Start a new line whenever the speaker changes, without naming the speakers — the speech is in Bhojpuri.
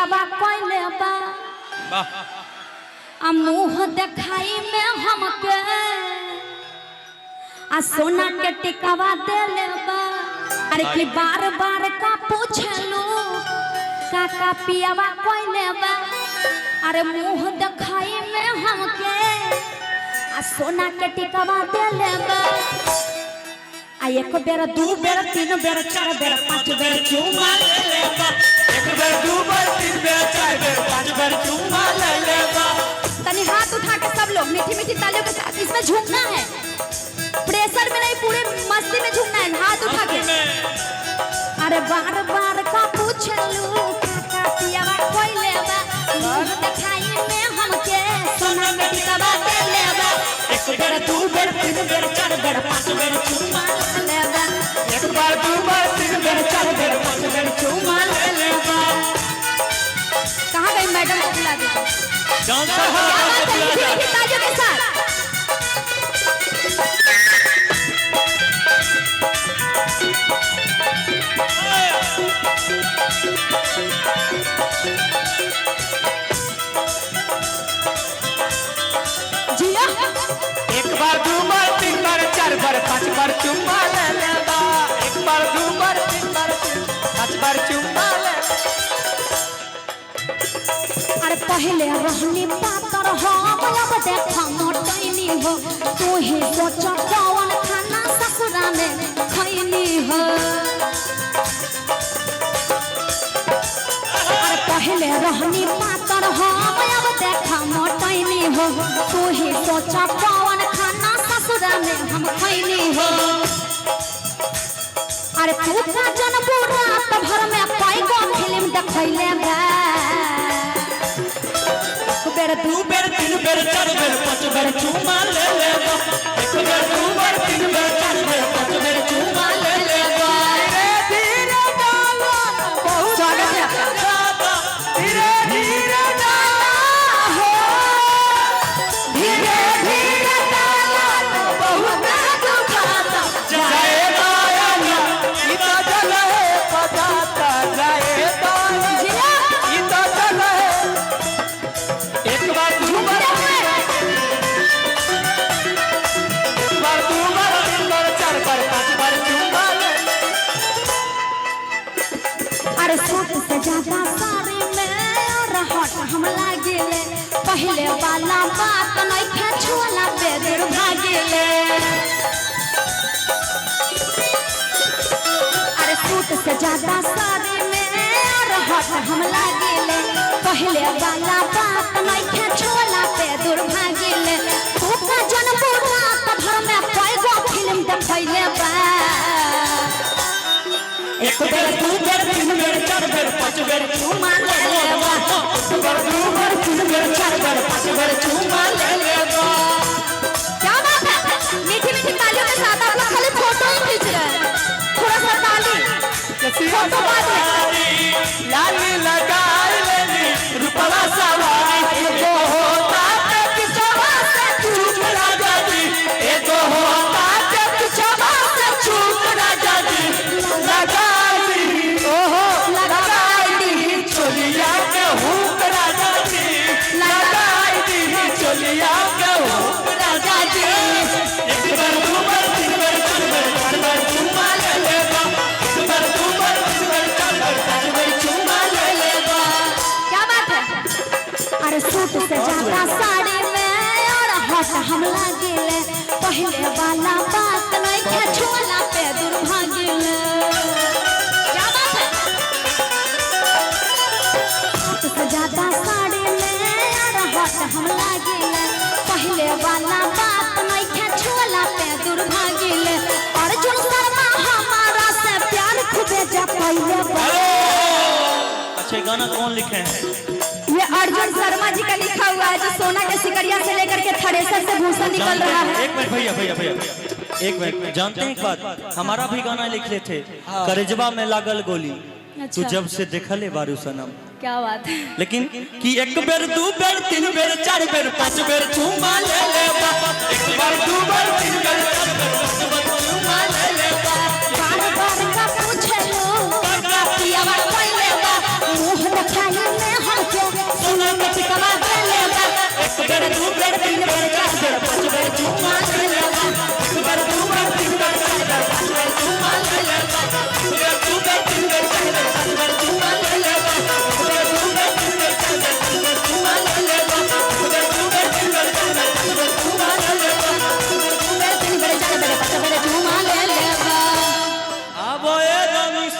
पियावा कोइले बा आ मुँह देखाई में हमके आ सोना के टिकावा देले बा। अरे कि बार बार का पूछलू काका पियावा कोइले बा। अरे मुँह देखाई में हमके आ सोना के टिकावा देले बा। आ एक बेर दू बेर तीन बेर चार बेर पांच बेर चुमा ले बा।
एक बेर दू बेर तीन बेर चार बेर पांच बेर चुमा ले बा।
तनी हाथ उठा के सब लोग मीठी मीठी तालियों के साथ इसमें झूमना है, प्रेशर में नहीं, पूरे मस्ती में झूमना है। हाथ उठा के अरे बार बार का पूछलू काका पियावा कोइले बा। मुँह देखाई में हमके सोना के टिकावा देले बा। एक बेर दू बेर तीन बेर चार बेर पांच बेर चुमा ले बा।
एक बार दू बार तीन बेर चार बेर पांच बेर चुमा ले बा।
कहाँ गई मैडम को बुला दीजिए।
डांसर
मीठी तालियों के साथ जिया।
एक बार दू बार तीन बार चार बार पांच बार चुमा ले बा। एक बार दू बार तीन बार पांच बार चुमा ले।
अरे पहले रहनी पातर हो अब देखा मोटैनी हो। तू ही सोच कौन खाना ससुरा में खैनी हो। अरे पहले रहनी पातर हो अब देखा मोटैनी हो। तू ही सोच कौन खाना ससुरा में हम खैनी हो। अरे तू का जनबू रात भर में कई गो फिल्म देखैले बा।
दू बेर तीन बेर चार बेर पांच बेर चुमा ले बा। एक बेर दू बेर तीन बेर चार बेर पांच बेर चुमा ले बा। धीरे डालो बहुत
स्वागत है आपका।
धीरे धीरे डालो हो। धीरे धीरे डालो बहुत दुखाता जाए दाया इतना जल है पजाता जाए दाया इतना जल है। एक बार दू बार तीन बार चार बार पांच बार चुमा ले।
अरे सूट से ज्यादा साड़ी में और हट हम लागिले। पहले वाला बात नहीं खे छोला पे दूर भागिले। अरे सूट से ज्यादा साड़ी में और हट हम लागिले। पहले वाला बात नहीं खे छोला पे दूर भागिले। तू का जनबू रात भर में कई गो फिल्म देखैले बा।
एक बेर दू बेर तीन बेर चार बेर पांच बेर चुमा ले बा। एक बार दू बेर तीन बेर चार बेर पांच बेर चुमा ले बा।
क्या बात है, मीठी मीठी तालियों के साथ आप लोग खाली फोटो ही खींच रहे हैं। थोड़ा सा ताली फोटो बाद में।
लाली लगाई लेनी रुपला सवारी एगो होता के पिछवा से चूक राजा जी। एगो होता के पिछवा से चूक राजा जी। लगाई ओहो लगाई दी चोलिया के हुक राजा जी। लगाई दी चोलिया के हुक राजा जी। एक बार दू बार तीन बार चार बार पांच बार चुमा ले बा। एक बार दू बार तीन बार चार बार पांच बार चुमा ले बा।
क्या बात है। अरे सूट से ज्यादा साड़ी में और हट हम लागिले। पहले वाला बात नहीं खे छोला पे दूर भागिले। क्या बात है। सूट से ज्यादा साड़ी में और हट हम लागिले। पहले वाला बात नहीं खे छोला पे दूर भागिले। अर्जुन शर्मा हमारा से प्यार खूबे जपैले बा।
अच्छा गाना कौन लिखे हैं?
ये अर्जुन शर्मा जी का लिखा हुआ है, जो सोना के सिकरिया से लेकर के थ्रेसर से भूसा निकल रहा है।
एक मिनट भैया भैया भैया एक मिनट। जानते हैं एक बात, हमारा भी गाना लिखे थे करेजवा में लागल गोली। तू जब से देखले बारू सनम।
क्या बात है।
लेकिन कि एक बेर दू बेर तीन बेर चार बेर पांच बेर चुमा ले बा। एक बार दू बार तीन बेर चार बेर पांच बेर चुमा ले बा।